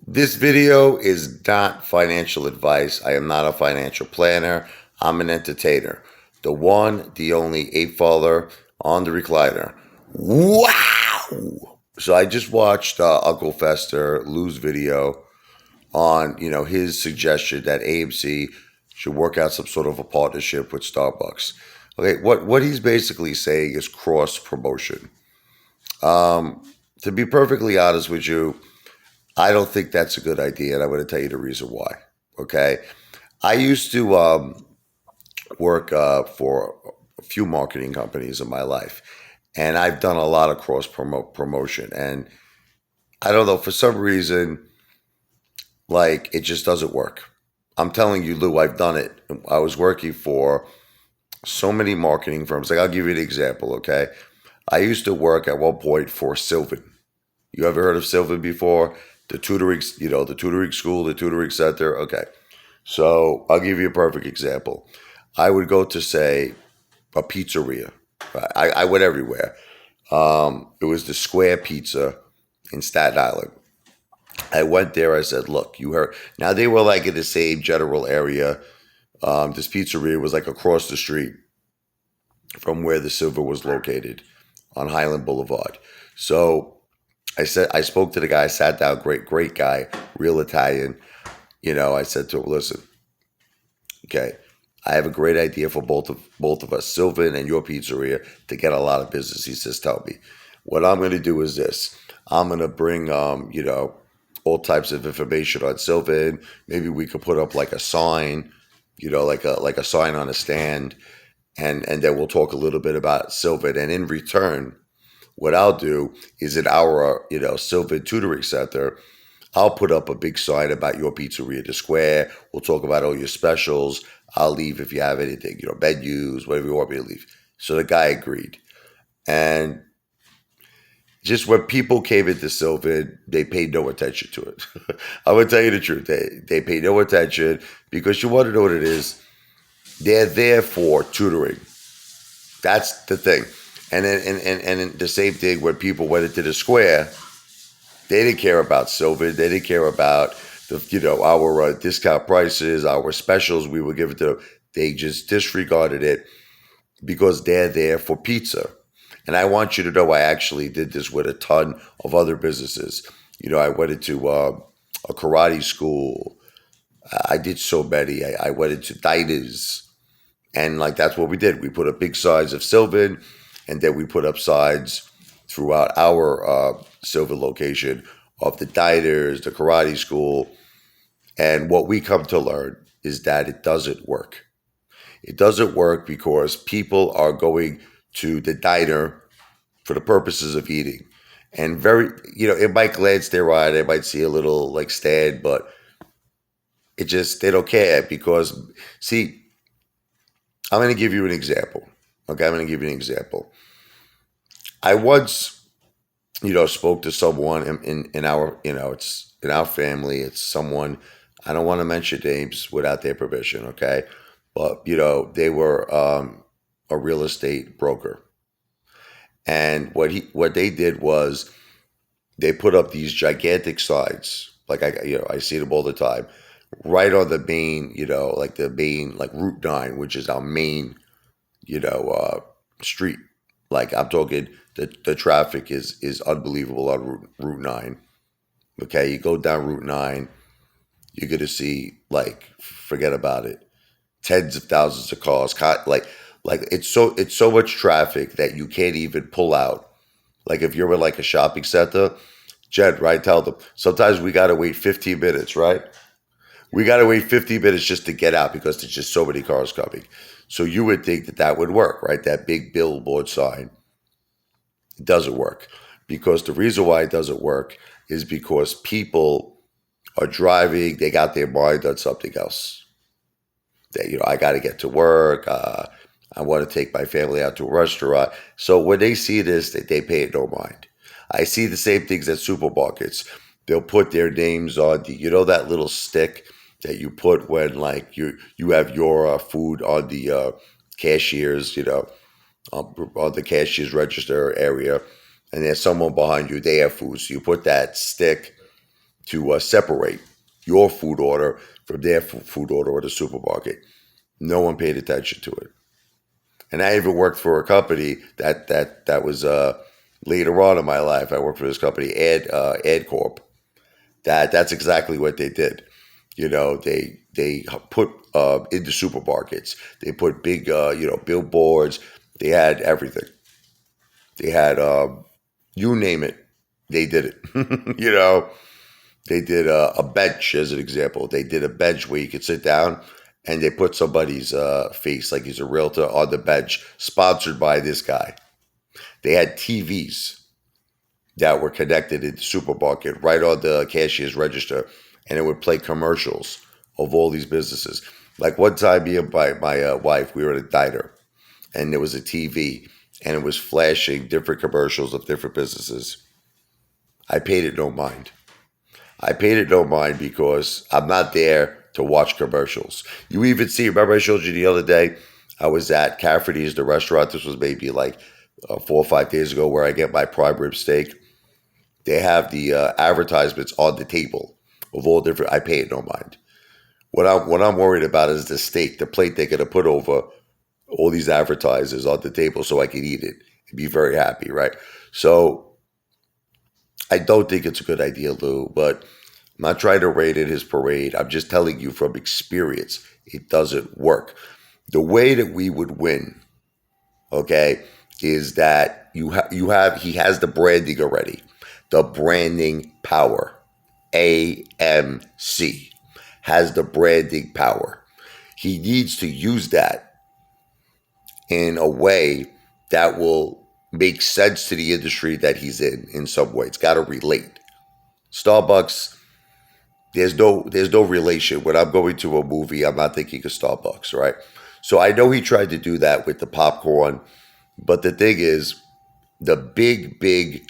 This video is not financial advice. I am not a financial planner. I'm an entertainer. The one, the only ape faller on the recliner. Wow! So I just watched Uncle Fester Lou's video on his suggestion that AMC should work out some sort of a partnership with Starbucks. Okay, what he's basically saying is cross promotion. To be perfectly honest with you, I don't think that's a good idea, and I'm going to tell you the reason why. Okay, I used to work for a few marketing companies in my life, and I've done a lot of cross promotion. And I don't know, for some reason, like it just doesn't work. I'm telling you, Lou, I've done it. I was working for so many marketing firms. Like I'll give you an example. Okay, I used to work at one point for Sylvan. You ever heard of Sylvan before? The tutoring, the tutoring school, the tutoring center. Okay. So I'll give you a perfect example. I would go to, say, a pizzeria. I went everywhere. It was the Square Pizza in Staten Island. I went there. I said, look, you heard. Now, they were like in the same general area. This pizzeria was like across the street from where the Silver was located on Highland Boulevard. So I spoke to the guy, sat down, great guy, real Italian. I said to him, listen, okay, I have a great idea for both of us, Sylvan and your pizzeria, to get a lot of business. He says, tell me. What I'm going to do is this. I'm going to bring, all types of information on Sylvan. Maybe we could put up like a sign, like a sign on a stand, and then we'll talk a little bit about Sylvan. And in return, what I'll do is in our, Sylvan Tutoring Center, I'll put up a big sign about your pizzeria, the Square. We'll talk about all your specials. I'll leave if you have anything, menus, whatever you want me to leave. So the guy agreed. And just when people came into Sylvan, they paid no attention to it. I'm going to tell you the truth. They pay no attention because you want to know what it is. They're there for tutoring. That's the thing. And then and the same thing when people went into the Square, they didn't care about Sylvan. They didn't care about our discount prices, our specials we would give it to them. They just disregarded it because they're there for pizza. And I want you to know I actually did this with a ton of other businesses. I went into a karate school. I did so many. I went into diners. And like that's what we did. We put up big signs of Sylvan, and then we put up signs throughout our Sylvan location of the diners, the karate school. And what we come to learn is that it doesn't work. It doesn't work because people are going to the diner for the purposes of eating. And it might glance their eye, they might see a little like stand, but they don't care because, see, I'm going to give you an example. Okay, I'm going to give you an example. I once, spoke to someone in our, it's in our family. It's someone, I don't want to mention names without their permission, okay? But, they were a real estate broker. And what they did was they put up these gigantic signs, like I see them all the time, right on the main, like the main, like Route 9, which is our main, street. Like I'm talking, the traffic is unbelievable on Route 9. Okay, you go down Route 9, you're gonna see like forget about it, tens of thousands of cars, like it's so much traffic that you can't even pull out. Like if you're in like a shopping center, Jed, right? Tell them sometimes we gotta wait 15 minutes, right? We gotta wait 15 minutes just to get out because there's just so many cars coming. So you would think that would work, right? That big billboard sign. It doesn't work because the reason why it doesn't work is because people are driving, they got their mind on something else. I got to get to work. I want to take my family out to a restaurant. So when they see this, they pay it no mind. I see the same things at supermarkets. They'll put their names on that little stick that you put when like you have your food on the cashiers, on the cashier's register area, and there's someone behind you. They have food, so you put that stick to separate your food order from their food order at the supermarket. No one paid attention to it. And I even worked for a company that was later on in my life. I worked for this company, Ad Corp. That's exactly what they did. They put in the supermarkets. They put big billboards. They had everything. They had you name it. They did it. They did a bench as an example. They did a bench where you could sit down, and they put somebody's face, like he's a realtor, on the bench, sponsored by this guy. They had TVs that were connected in the supermarket right on the cashier's register, and it would play commercials of all these businesses. Like one time, me and my wife, we were at a diner, and there was a TV, and it was flashing different commercials of different businesses. I paid it no mind. I paid it no mind because I'm not there to watch commercials. You even see, remember I showed you the other day, I was at Cafferty's, the restaurant. This was maybe like 4 or 5 days ago, where I get my prime rib steak. They have the advertisements on the table of all different. I pay it no mind. What I'm worried about is the steak, the plate they're gonna put over all these advertisers on the table so I can eat it and be very happy, right? So I don't think it's a good idea, Lou, but I'm not trying to rain in his parade. I'm just telling you from experience, it doesn't work. The way that we would win, okay, is that he has the branding already, the branding power. AMC has the branding power. He needs to use that in a way that will make sense to the industry that he's in some way. It's got to relate. Starbucks, there's no relation. When I'm going to a movie, I'm not thinking of Starbucks, right? So I know he tried to do that with the popcorn, but the thing is, the big,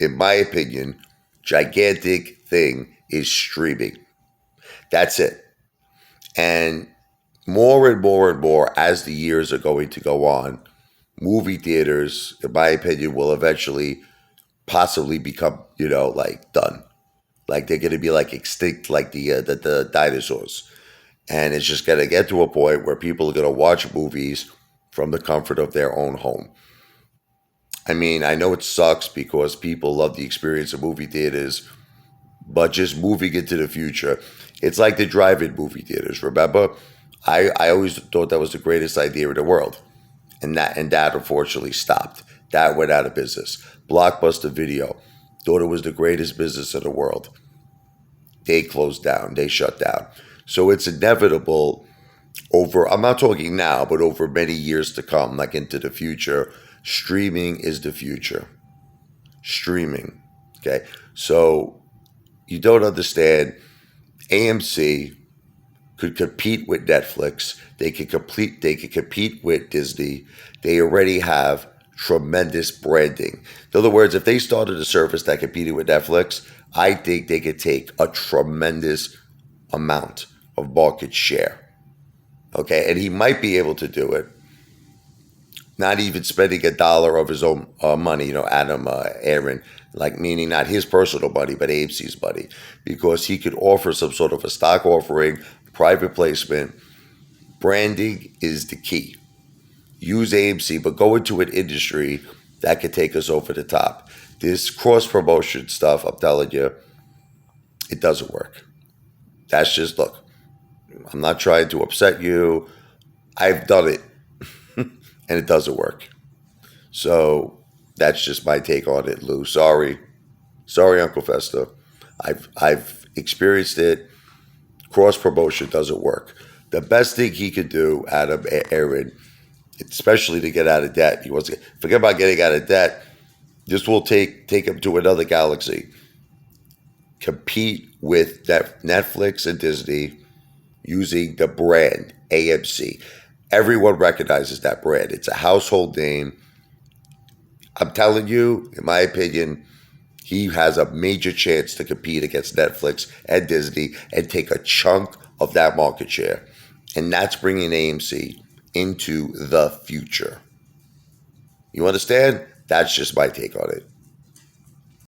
in my opinion, gigantic thing is streaming. That's it. And more as the years are going to go on, movie theaters, in my opinion, will eventually possibly become, like done. Like they're going to be like extinct, like the dinosaurs. And it's just going to get to a point where people are going to watch movies from the comfort of their own home. I mean, I know it sucks because people love the experience of movie theaters, but just moving into the future, it's like the drive-in movie theaters. Remember, I always thought that was the greatest idea in the world, and that unfortunately stopped. That went out of business. Blockbuster Video thought it was the greatest business in the world. They closed down. They shut down. So it's inevitable over, I'm not talking now, but over many years to come, like into the future, streaming is the future. Streaming. Okay. So you don't understand. AMC could compete with Netflix. They could compete with Disney. They already have tremendous branding. In other words, if they started a service that competed with Netflix, I think they could take a tremendous amount of market share. Okay, and he might be able to do it, not even spending a dollar of his own money, Aaron, like meaning not his personal money, but AMC's money, because he could offer some sort of a stock offering, private placement. Branding is the key. Use AMC, but go into an industry that could take us over the top. This cross promotion stuff, I'm telling you, it doesn't work. That's just, look, I'm not trying to upset you. I've done it, and it doesn't work. So that's just my take on it, Lou. Sorry, Uncle Festa. I've experienced it. Cross promotion doesn't work. The best thing he could do, Aaron, especially to get out of debt. He wants to forget about getting out of debt. This will take him to another galaxy. Compete with Netflix and Disney using the brand AMC. Everyone recognizes that brand. It's a household name. I'm telling you, in my opinion, he has a major chance to compete against Netflix and Disney and take a chunk of that market share. And that's bringing AMC into the future. You understand? That's just my take on it.